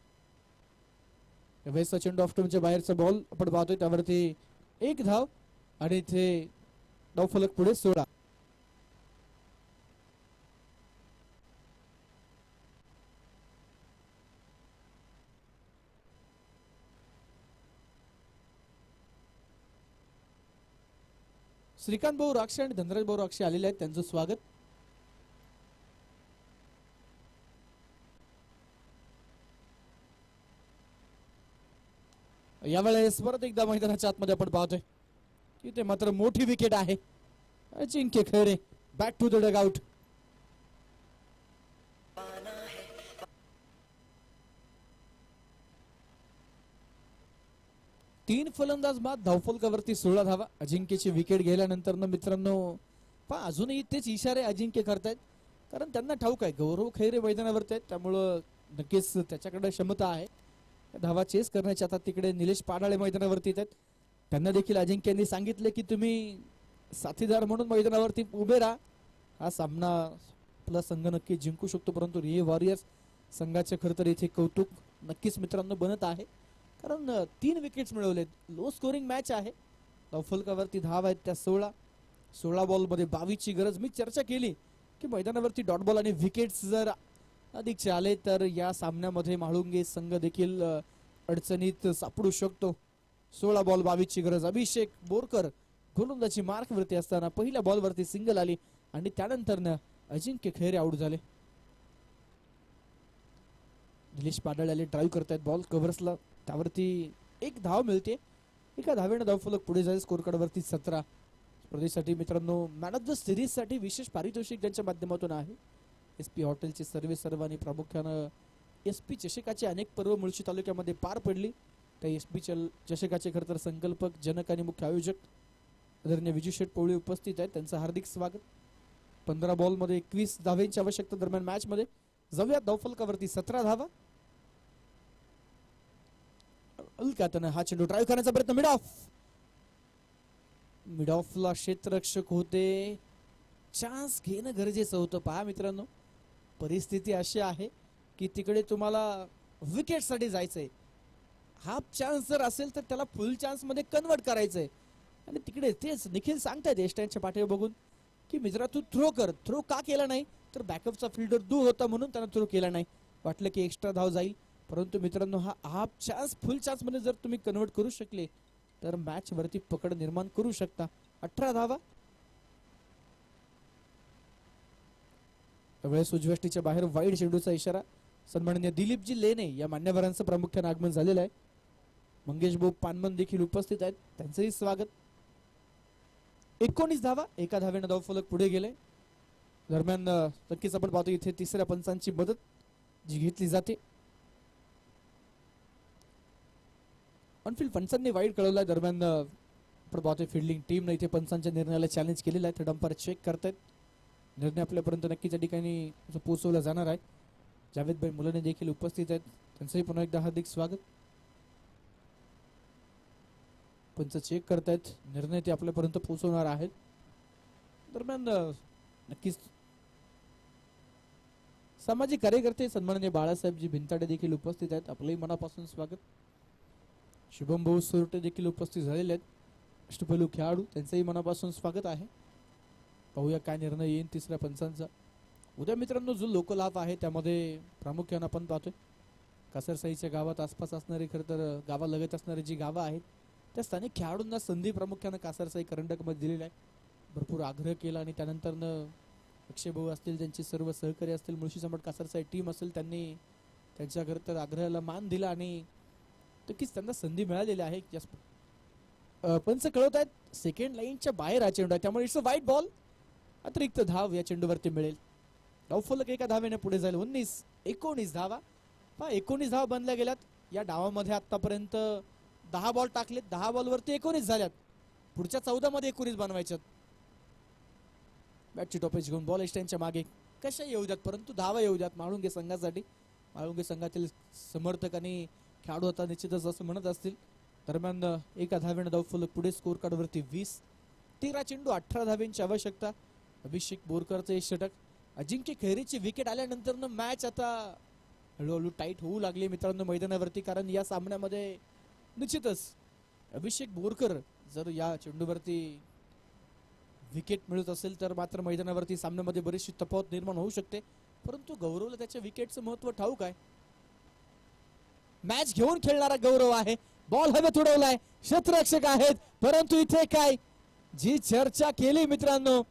वेस्ट चेंडू ऑफ्टमच्या बाहेरचा बॉल आपण पाहतोय, त्यावरती 1 धाव आणि इथे धावफलक पुढे 16. श्रीकांत भाऊ राक्षे आणि धनराज भाऊ राक्षे आलेले आहेत, त्यांचं स्वागत. यावेळेस परत एकदा मैदानाच्या आतमध्ये आपण पाहतोय इथे मात्र मोठी विकेट आहे. Ajinkya Khaire back to the dugout. तीन फलंदाज बाद, धावफलकावरती 16 धावा. अजिंक्यची विकेट गेल्यानंतर मित्रांनो पहा अजूनही तेच इशारे अजिंक्य करतायत, कारण त्यांना ठाऊक आहे गौरव खैरे मैदानावरती आहेत, त्यामुळं नक्कीच त्याच्याकडे क्षमता आहे धावा चेस करण्याची. आता तिकडे निलेश पाडाळे मैदानावरती आहेत, त्यांना देखील अजिंक्यांनी सांगितले की तुम्ही साथीदार म्हणून मैदानावरती उभे राहा, हा सामना आपला संघ नक्की जिंकू शकतो. परंतु रिहे वॉरियर्स संघाचे खरं तर इथे कौतुक नक्कीच मित्रांनो बनत आहे, कारण 3 विकेट्स मिळवलेत. लो स्कोरिंग मॅच आहे. धावफलकावरती धाव आहेत त्या 16 बॉल मध्ये 22 ची गरज. मी चर्चा केली की मैदानावरती डॉट बॉल आणि विकेट्स जर अधिकचे आले तर या सामन्यामध्ये म्हाळुंगे संघ देखील अडचणीत सापडू शकतो. 16 बॉल 22 ची गरज. अभिषेक बोरकर गोलंदाजी मार्क वरती असताना पहिल्या बॉल वरती सिंगल आली आणि त्यानंतर अजिंक्य खैरे आउट झाले. निलेश पाडळ आले ड्राईव्ह करतायत बॉल कव्हर्सला, त्यावरती एक धाव मिळते. एका धावेनं धावफलक पुढे जाईल. स्कोर कार्ड वरती 17. स्पर्धेसाठी मित्रांनो मॅन ऑफ द सिरीज साठी विशेष पारितोषिक त्यांच्या माध्यमातून आहे. SP हॉटेलचे सर्वांनी प्रामुख्यानं SP चषकाचे अनेक पर्व मुळशी तालुक्यामध्ये पार पडली. त्या SP चषकाचे खरं तर संकल्पक, जनक आणि मुख्य आयोजक आदरणीय विजू शेठ पोवळे उपस्थित आहेत. त्यांचं हार्दिक स्वागत. 15 बॉल मध्ये 21 धावेंची आवश्यकता दरम्यान मॅच मध्ये जाऊया धावफलकावरती 17 धावा. अलकातनं हा चेंडू ड्राईव्ह करण्याचा प्रयत्न. मिड ऑफला क्षेत्ररक्षक होते. चान्स घेणं गरजेचं होतं. पहा मित्रांनो, परिस्थिती अशी आहे की तिकडे तुम्हाला विकेट साठी जायचंय. हाफ चान्स जर असेल तर त्याला फुल चान्स मध्ये कन्वर्ट करायचंय. आणि तिकडे तेच निखिल सांगतायत एस्टँडच्या पाठीवर बघून की मित्रा तू थ्रो कर. थ्रो का केला नाही तर बॅकअपचा फिल्डर दूर होता म्हणून त्यानं थ्रो केला नाही. वाटलं की एक्स्ट्रा धाव जाईल, परंतु मित्रांनो हा हाफ चान्स फुल चान्स मध्ये जर तुम्ही कन्वर्ट करू शकले तर मॅच वरती पकड निर्माण करू शकता. 18 धावा. त्यावेळेस उजव्याष्टीच्या बाहेर वाईड चेंडूचा इशारा. सन्माननीय दिलीपजी लेणे या मान्यवरांचं प्रामुख्याने आगमन झालेलं आहे. मंगेश भाऊ पानमन देखील उपस्थित आहेत, त्यांचंही स्वागत. 19 धावा. एका धावेनं धावफलक पुढे गेले. दरम्यान नक्कीच आपण पाहतो इथे तिसऱ्या पंचांची मदत जी घेतली जाते. ऑनफिल्ड पंचांनी वाईड कळवलाय. दरम्यान आपण पाहतोय फिल्डिंग टीमने इथे पंचांच्या निर्णयाला चॅलेंज केलेलं आहे. डंपर चेक करतायत. निर्णय आपल्यापर्यंत नक्की त्या ठिकाणी पोहोचवला जाणार आहे. जावेदभाई मुलाने देखील उपस्थित आहेत, त्यांचंही पुन्हा एकदा हार्दिक स्वागत. पंच चेक करतायत, निर्णय ते आपल्यापर्यंत पोहोचवणार आहेत. दरम्यान नक्कीच सामाजिक कार्यकर्ते सन्माननीय बाळासाहेबजी भिंताडे देखील उपस्थित आहेत, आपलंही मनापासून स्वागत. शुभम भाऊ सोरटे देखील उपस्थित झालेले आहेत, अष्टपैलू खेळाडू, त्यांचंही मनापासून स्वागत आहे. पाहूया काय निर्णय येईल तिसऱ्या पंचांचा. उद्या मित्रांनो जो लोकल हाफ आहे त्यामध्ये प्रामुख्याने आपण पाहतोय कासरसाईच्या गावात आसपास असणारी, खरं तर गावालगत असणारी जी गावं आहेत त्या स्थानिक खेळाडूंना संधी प्रामुख्यानं कासरसाई करंडक मध्ये दिलेली आहे. भरपूर आग्रह केला आणि त्यानंतर अक्षय भाऊ असतील, त्यांचे सर्व सहकारी असतील, मुळशी सम्राट कासरसाई टीम असेल, त्यांनी त्यांच्या खरं तर आग्रहाला मान दिला आणि नक्कीच त्यांना संधी मिळालेली आहे. पंच कळवत आहेत सेकंड लाईनच्या बाहेर हा चेंडू आहे, त्यामुळे इट्स अ वाईट बॉल. अतिरिक्त धाव या चेंडूवरती मिळेल. धावफलक एका धावेने पुढे जाईल. 19 धावा. 19 धावा बनल्या गेल्यात. या डावामध्ये आतापर्यंत 10 बॉल टाकलेत, 10 बॉल वरती 19 झाल्यात. पुढच्या 14 मध्ये 19 बनवायच्यात. बॅटची टोपेज घेऊन बॉल स्टँडच्या मागे कशा येऊ द्यात, परंतु धावा येऊ द्यात माळुंगे संघासाठी. माळुंगे संघातील समर्थक आणि खेळाडू आता निश्चितच असं म्हणत असतील. दरम्यान एका धावेने धावफलक पुढे. स्कोर कार्ड वरती 20. 13 चेंडू 18 धावेंची आवश्यकता. अभिषेक बोरकरचे षटक. अजिंक्य खैरेची विकेट आल्यानंतर मॅच आता हळूहळू टाईट होऊ लागली मित्रांनो मैदानावरती, कारण या सामन्यामध्ये निश्चितच अभिषेक बोरकर जर या चेंडूवरती विकेट मिळत असेल तर मात्र मैदानावरती सामन्यामध्ये बरीचशी तफावत निर्माण होऊ शकते. परंतु गौरवला त्याच्या विकेटचं महत्व ठाऊक आहे. मॅच घेऊन खेळणारा गौरव आहे. बॉल हवेत उडवलाय, क्षेत्ररक्षक आहेत, परंतु इथे काय जी चर्चा केली मित्रांनो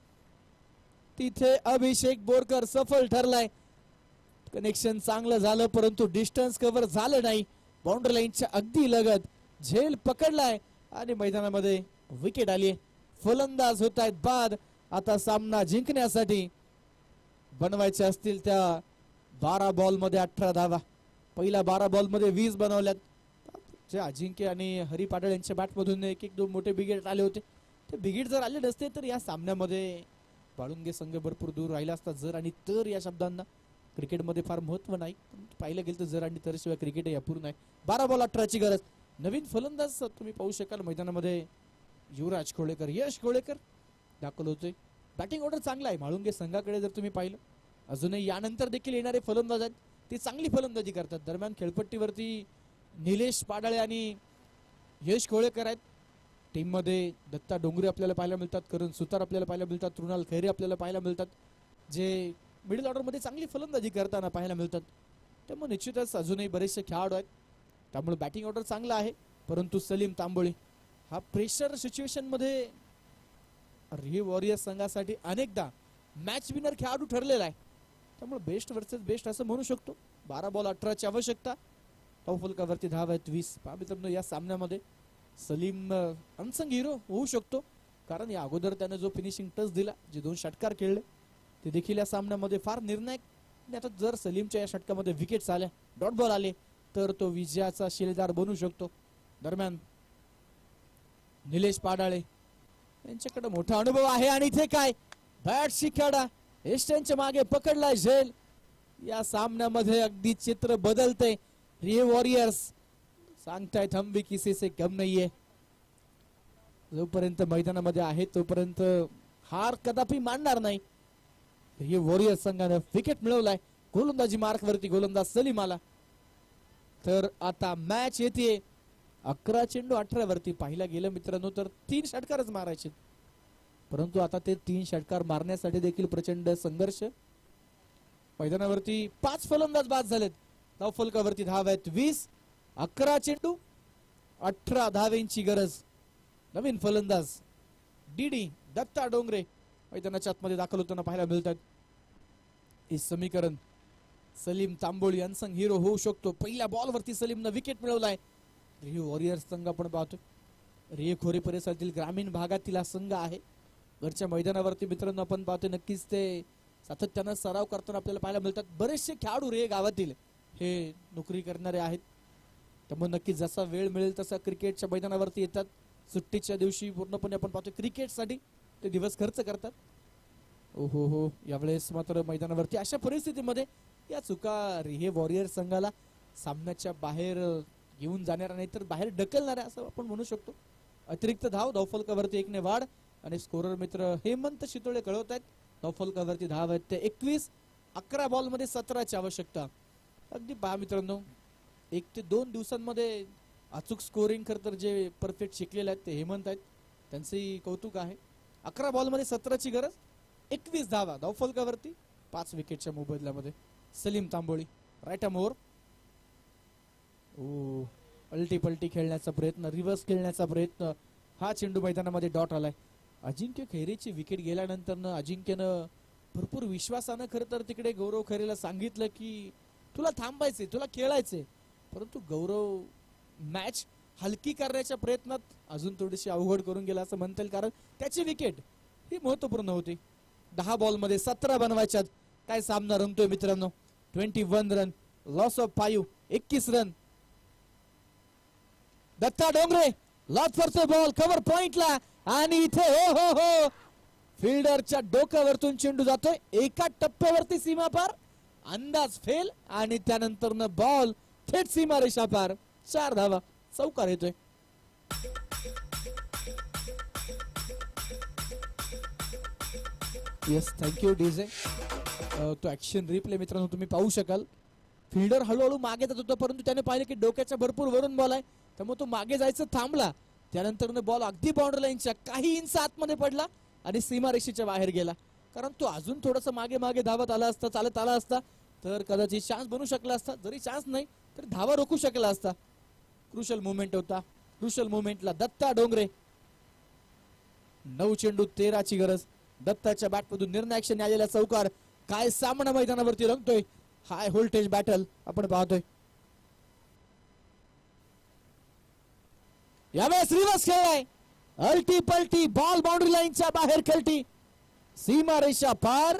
तिथे अभिषेक बोरकर सफल ठरलाय. कनेक्शन चांगलं झालं परंतु डिस्टन्स कव्हर झालं नाही. बाउंड्री लाईनच्या अगदी लगत झेल पकडलाय आणि मैदानामध्ये विकेट आली. फलंदाज होत आहेत बाद. आता सामना जिंकण्यासाठी बनवायचे असतील त्या 12 बॉल मध्ये 18 धावा. पहिल्या 12 बॉल मध्ये 20 बनवल्यात. जे अजिंक्य आणि हरी पाटील यांच्या बॅट मधून एक एक दोन मोठे बिगेट आले होते. ते बिगेट जर आले नसते तर या सामन्यामध्ये बाळुंगे संघ भरपूर दूर राहिला असता. जर आणि तर या शब्दांना क्रिकेटमध्ये फार महत्व नाही, पाहिलं गेलं तर जर आणि तर शिवाय क्रिकेट अपूर्ण आहे. 12 बॉल 18 ची गरज. नवीन फलंदाज तुम्ही पाहू शकाल मैदानामध्ये युवराज खोळेकर, यश खोळेकर दाखल होतोय. बॅटिंग ऑर्डर चांगला आहे माळुंगे संघाकडे. जर तुम्ही पाहिलं अजूनही यानंतर देखील येणारे फलंदाज आहेत ते चांगली फलंदाजी करतात. दरम्यान खेळपट्टीवरती निलेश पाडाळे आणि यश खोळेकर आहेत. टीम मध्ये दत्ता डोंगरे आपल्याला पाहायला मिळतात, करण सुतार आपल्याला पाहायला मिळतात, तृणाल खैरे आपल्याला पाहायला मिळतात, जे मिडल ऑर्डर मध्ये चांगली फलंदाजी करताना पाहायला मिळतात. त्यामुळे निश्चितच अजूनही बरेचसे खेळाडू आहेत. त्यामुळे बॅटिंग ऑर्डर चांगला आहे, परंतु सलीम तांबोळी हा प्रेशर सिच्युएशन मध्ये रे वॉरियर्स संघासाठी अनेकदा मॅच विनर खेळाडू ठरलेला आहे. त्यामुळे बेस्ट वर्सेस बेस्ट असं म्हणू शकतो. 12 बॉल 18 ची आवश्यकता, फलकावरती धाव आहेत 20. पहा मित्रांनो, या सामन्यामध्ये सलीम अनसंग हिरो होऊ शकतो, कारण या अगोदर त्याने जो फिनिशिंग टच दिला, जे 2 षटकार खेळले ते देखील या सामन्यामध्ये फार निर्णायक. आणि आता जर सलीमच्या या षटकामध्ये विकेट्स आल्या, डॉट बॉल आले, तर तो विजयाचा शिलेदार बनू शकतो. दरम्यान निलेश पाडाळे यांच्याकडे मोठा अनुभव आहे आणि इथे काय बॅट शिकाडा एस्टनच्या मागे पकडलाय झेल. या सामन्यामध्ये अगदी चित्र बदलते. रे वॉरियर्स सांगतायत हम भी किसी से कम नाहीये. जोपर्यंत मैदानामध्ये आहे तोपर्यंत हार कदापि मानणार नाही. हे वॉरियर्स संघाने विकेट मिळवलाय. गोलंदाजी मार्क वरती गोलंदाज सलीम आला. तर आता मॅच येते 11 चेंडू 18 वरती. पाहिला गेलं मित्रांनो तर 3 षटकारच मारायचे, परंतु आता ते 3 षटकार मारण्यासाठी देखील प्रचंड संघर्ष. मैदानावरती 5 फलंदाज बाद झालेत. धावफलकावरती धाव आहेत 20. 11 चेंडू 18 धावेंची गरज. नवीन फलंदाज डीडी दत्ता डोंगरे मैदानाच्या आतमध्ये दाखल होताना पाहायला मिळतात. हे समीकरण सलीम तांबोळी अनसंग हिरो होऊ शकतो. पहिल्या बॉल वरती सलीमनं विकेट मिळवलाय. रे वॉरियर्स संघ आपण पाहतो, रे खोरे परिसरातील ग्रामीण भागातील हा संघ आहे. घरच्या मैदानावरती मित्रांनो आपण पाहतो नक्कीच ते सातत्यानं सराव करताना आपल्याला पाहायला मिळतात. बरेचसे खेळाडू रे गावातील हे नोकरी करणारे आहेत, त्यामुळे नक्कीच जसा वेळ मिळेल तसा क्रिकेटच्या मैदानावरती येतात. सुट्टीच्या दिवशी पूर्णपणे आपण पाहतो क्रिकेटसाठी ते दिवस खर्च करतात. ओहो हो, यावेळेस मात्र मैदानावरती अशा परिस्थितीमध्ये या चुका हे वॉरियर संघाला सामन्याच्या बाहेर घेऊन जाणाऱ्या नाही तर बाहेर ढकलणाऱ्या असं आपण म्हणू शकतो. अतिरिक्त धाव धावफलकावरती 1 ने वाढ आणि स्कोरर मित्र हेमंत शितोळे कळवत आहेत. धावफलकावरती धाव आहेत ते 21. 11 बॉल मध्ये 17 ची आवश्यकता. अगदी पहा मित्रांनो, 1 ते 2 दिवसांमध्ये अचूक स्कोरिंग खरं तर जे परफेक्ट शिकलेले आहेत ते हेमंत आहेत, त्यांचंही कौतुक आहे. 11 बॉल मध्ये 17 ची गरज, 21 धावा धावफलकावरती 5 विकेटच्या मोबदल्यामध्ये. Salim Tamboli right more. अल्टी पलटी खेळण्याचा प्रयत्न, रिव्हर्स खेळण्याचा प्रयत्न. हा चेंडू मैदानामध्ये डॉट आलाय. अजिंक्य खैरेची विकेट गेल्यानंतर अजिंक्यनं भरपूर विश्वासानं खरं तर तिकडे गौरव खैरेला सांगितलं की तुला थांबायचे, तुला खेळायचे, परंतु गौरव मॅच हलकी करण्याच्या प्रयत्नात अजून थोडीशी अवघड करून गेला असं म्हणता येईल, कारण त्याची विकेट ही महत्वपूर्ण होती. 10 बॉल मध्ये 17 बनवायच्यात. काय सामना रंगतोय मित्रांनो. 21 run, loss of 5, 21 run. Datta Dongre लॉट फॉर बॉल कव्हर पॉइंटला आणि इथे हो हो हो फिल्डरच्या डोक्यावरतून चेंडू जातोय. एका टप्प्यावरती सीमा पार, अंदाज फेल आणि त्यानंतर बॉल थेट सीमा रेषा पार. 4 धावा, चौकार येतोय. Yes, thank you DJ. तो ऍक्शन रिप्ले मित्रांनो तुम्ही पाहू शकाल. फिल्डर हळूहळू मागे जात होता, परंतु त्याने पाहिलं की डोक्याच्या भरपूर वरून बॉल आहे, त्यामुळे तो मागे जायचं थांबला. त्यानंतर बॉल अगदी बाउंड्री लाईनच्या काही इंच आतमध्ये पडला आणि सीमारेषेच्या बाहेर गेला. कारण तो अजून थोडस मागे मागे धावत आला असता, चालत आला असता तर कदाचित चान्स बनू शकला असता. जरी चान्स नाही तर धावा रोखू शकला असता. क्रुशल मुवमेंट होता. क्रुशल मुवमेंटला दत्ता डोंगरे. 9 चेंडू 13 ची गरज. दत्ताच्या बॅटमधून निर्णायक क्षणी आलेला चौकार. काय सामना मैदानावरती रंगतोय. हाय व्होल्टेज बॅटल आपण पाहतोय. यावेळेस रिव्हर्स खेळलाय. अल्टी पलटी बॉल बाउंड्री लाईनच्या बाहेर खेळती. सीमा रेषा पार.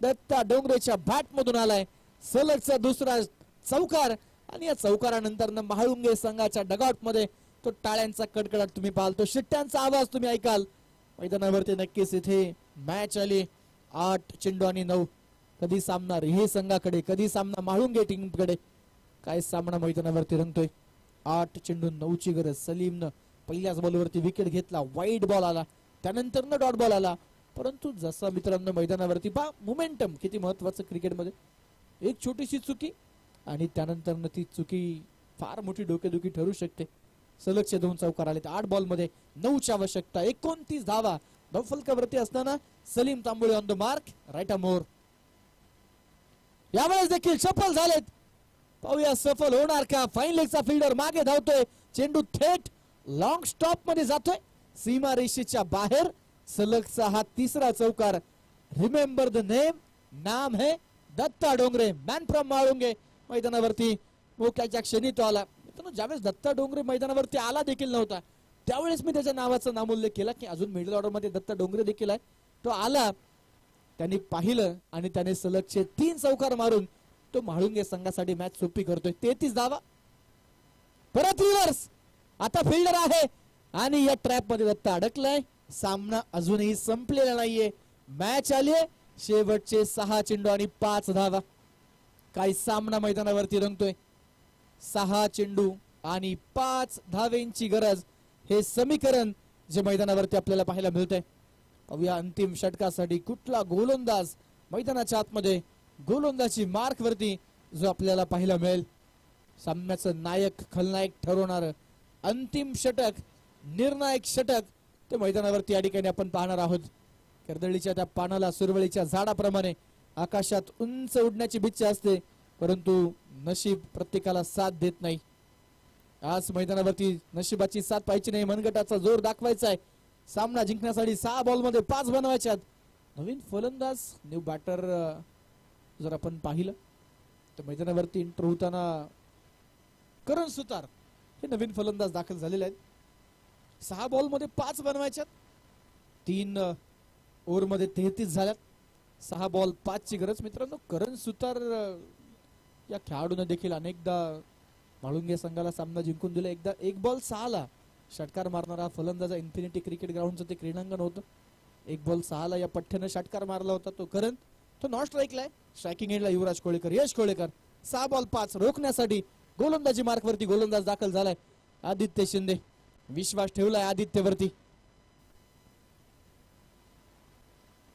दत्ता डोंगरेच्या बॅट मधून आलाय सलगचा दुसरा चौकार आणि या चौकारानंतर महाळुंगे संघाच्या डगआउट मध्ये तो टाळ्यांचा कडकडाट तुम्ही पाहाल, तो शिट्ट्यांचा आवाज तुम्ही ऐकाल. मैदानावरती नक्कीच इथे मॅच आली. 8 चेंडू आणि 9. कधी सामना हे संघाकडे, कधी सामना महाळुंगे टीम कडे. काय सामना मैदानावरती रंगतोय. 8 चेंडू 9 ची गरज. सलीमनं पहिल्याच बॉलवरती विकेट घेतला. वाईड बॉल आला, त्यानंतर डॉट बॉल आला. परंतु जसा मित्रांनो मैदानावरती पहा मोमेंटम किती महत्वाचं क्रिकेटमध्ये. एक छोटीशी चुकी आणि त्यानंतर ती चुकी फार मोठी डोकेदुखी ठरू शकते. सलगचे 2 चौकार आले. 8 बॉल मध्ये 9 ची आवश्यकता. 29 धावा धावफलकावरती असताना Salim Tamboli on the mark. Right more. यावेळेस देखील सफल झालेत. पाहूया सफल होणार का. फाईन लेगचा फिल्डर मागे धावतोय, चेंडू थेट लॉंग स्टॉप मध्ये जातोय, सीमा रेषेच्या बाहेर. सलगचा हा तिसरा चौकार. रिमेंबर द नेम, नाम है दत्ता डोंगरे, मॅन फ्रॉम माळुंगे. मैदानावरती मोक्याच्या क्षणी तो आला. मित्रांनो, ज्यावेळेस दत्ता डोंगरे मैदानावरती आला देखील नव्हता, त्यावेळेस मी त्याच्या नावाचा नामोल्लेख केला की अजून मिडल ऑर्डर मध्ये दत्ता डोंगरे देखील आहे. तो आला, त्यांनी पाहिलं आणि त्याने सलगचे 3 चौकार मारून तो म्हाळुंगे संघासाठी मॅच सोपी करतोय. 33 धावा. परत रिव्हर्स. आता फिल्डर आहे आणि या ट्रॅप मध्ये दत्ता अडकलाय. सामना अजूनही संपलेला नाहीये. मॅच आली आहे. शेवटचे 6 चेंडू आणि 5 धावा. काही सामना मैदानावरती रंगतोय. 6 चेंडू आणि 5 धावेंची गरज, हे समीकरण जे मैदानावरती आपल्याला पाहायला मिळतंय. पाहूया अंतिम षटकासाठी कुठला गोलंदाज मैदानाच्या आतमध्ये गोलंदाजी मार्क वरती जो आपल्याला पाहायला मिळेल. सामन्याचं नायक खलनायक ठरवणार अंतिम षटक, निर्णायक षटक ते मैदानावरती या ठिकाणी आपण पाहणार आहोत. कर्दळीच्या त्या पानाला सुरवळीच्या झाडाप्रमाणे आकाशात उंच उडण्याची इच्छा असते, परंतु नशीब प्रत्येकाला साथ देत नाही. आज मैदानावरती नशिबाची साथ पाहिजे नाही, मनगटाचा जोर दाखवायचा आहे. सामना जिंकण्यासाठी 6 बॉल मध्ये 5 बनवायच्यात. नवीन फलंदाज, न्यू बॅटर जर आपण पाहिलं तर मैदानावरती एंटर होताना करण सुतार हे नवीन फलंदाज दाखल झालेले आहेत. 6 बॉल मध्ये 5 बनवायच्यात. 3 ओव्हर मध्ये 33 झाल्यात. 6 बॉल 5 ची गरज. मित्रांनो, करण सुतार या खेळाडूने देखील अनेकदा म्हाळुंगे संघाला सामना जिंकून दिला. एकदा 1 बॉल 6 ला षटकार मारणारा फलंदाज इन्फिनिटी क्रिकेट ग्राउंडचं ते क्रीडांगण होतं. 1 बॉल 6 ला या पठ्ठ्यानं षटकार मारला होता तो करण. तो नॉट स्ट्राईकला आहे. स्ट्रायकिंग एंडला युवराज कोळेकर, यश कोळेकर. 6 बॉल 5 रोखण्यासाठी गोलंदाजी मार्क वरती गोलंदाज दाखल झालाय आदित्य शिंदे. विश्वास ठेवलाय आदित्यवरती.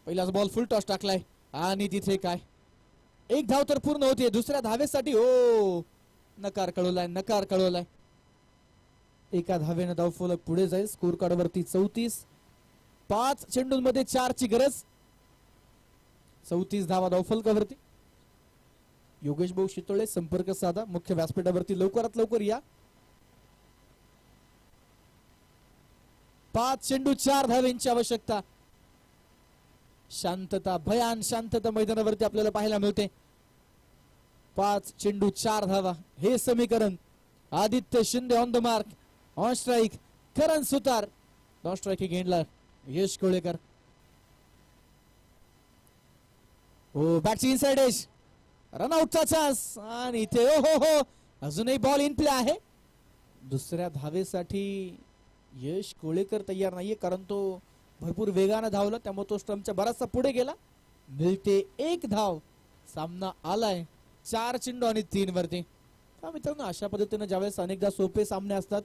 पहिलाच बॉल फुल टॉस टाकलाय आणि तिथे काय, 1 धाव तर पूर्ण होतीये. दुसऱ्या धावेसाठी हो नकार कळवलाय, नकार कळवलाय. 1 धावेनं धावफलक पुढे जाईल. स्कोर कार्ड वरती 34. 5 चेंडूंमध्ये 4 ची गरज. 34 धावा धावफलकावरती. योगेश भाऊ शितोळे संपर्क साधा. मुख्य व्यासपीठावरती लवकरात लवकर या. 5 चेंडू 4 धावेंची आवश्यकता. शांतता, भयान शांतता मैदानावरती आपल्याला पाहायला मिळते. 5 चेंडू 4 धावा हे समीकरण. Aditya Shinde on the mark, on strike Karan Sutar, non striking एंडला यश कोळेकर. हो, बॅटची इनसाइड एज, रनआउटचा चान्स आणि इथे हो हो हो अजूनही बॉल इन प्ले आहे. दुसऱ्या धावेसाठी यश कोळेकर तयार नाहीये, कारण तो भरपूर वेगाने धावला, त्यामुळे तो स्टंपच्या बराचसा पुढे गेला. मिळते 1 धाव. सामना आलाय 4 चेंडू आणि 3 वरती. मित्रांनो, अशा पद्धतीने ज्यावेळेस अनेकदा सोपे सामने असतात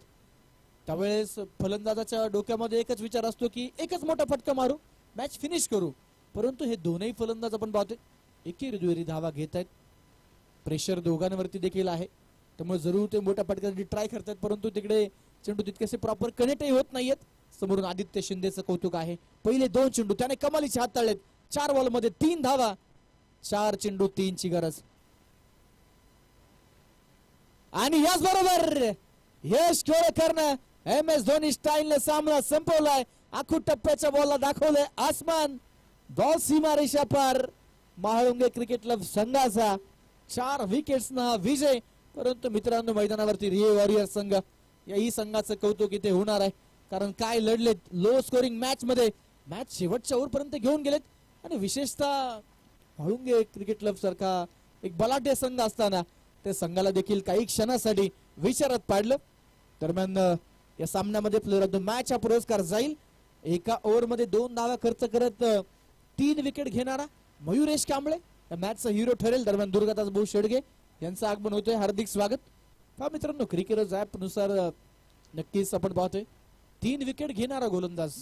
त्यावेळेस फलंदाजाच्या डोक्यामध्ये एकच विचार असतो की एकच मोठा फटका मारू, मॅच फिनिश करू. परंतु हे दोनही फलंदाज आपण पाहतोय एकेरी दुहेरी धावा घेत आहेत. प्रेशर दोघांवरती देखील आहे, त्यामुळे जरूर ते मोठ्या फटक्यासाठी ट्राय करतात, परंतु तिकडे चेंडू तितकेसे प्रॉपर कनेक्टही होत नाहीयेत. समोरून आदित्य शिंदेचं कौतुक आहे. पहिले 2 चेंडू त्याने कमालीचे हाताळलेत. 4 बॉल मध्ये 3 धावा. 4 चेंडू 3 ची गरज. आणि याच बरोबर यश कोळेकरनं MS धोनी स्टाईलने सामना संपवलाय. आखूड टप्प्याच्या बॉलला दाखवलंय आसमान. बॉल सीमा रेषा पार. म्हाळुंगे क्रिकेट क्लब संघाचा 4 विकेट्सना विजय. परंतु मित्रांनो, मैदानावरती रिये वॉरियर संघ, याही संघाचं कौतुक इथे होणार आहे, कारण काय लढलेत. लो स्कोरिंग मॅच मध्ये मॅच शेवटच्या ओव्हर पर्यंत घेऊन गेलेत. आणि विशेषतः म्हाळुंगे क्रिकेट क्लब सारखा एक बलाढ्य संघ असताना त्या संघाला देखील काही क्षणासाठी विचारात पाडलं. दरम्यान या सामन्यामध्ये प्लेअर ऑफ द मॅच हा पुरस्कार जाईल. एका ओव्हर मध्ये 2 धावा खर्च करत 3 विकेट घेणारा मयुरेश कांबळे या मॅचचा हिरो ठरेल. दरम्यान दुर्गादास भाऊ शेडगे यांचं आगमन होतोय, हार्दिक स्वागत. पहा मित्रांनो, क्रिकेटर्स ऍप नुसार नक्कीच आपण पाहतोय 3 विकेट घेणारा गोलंदाज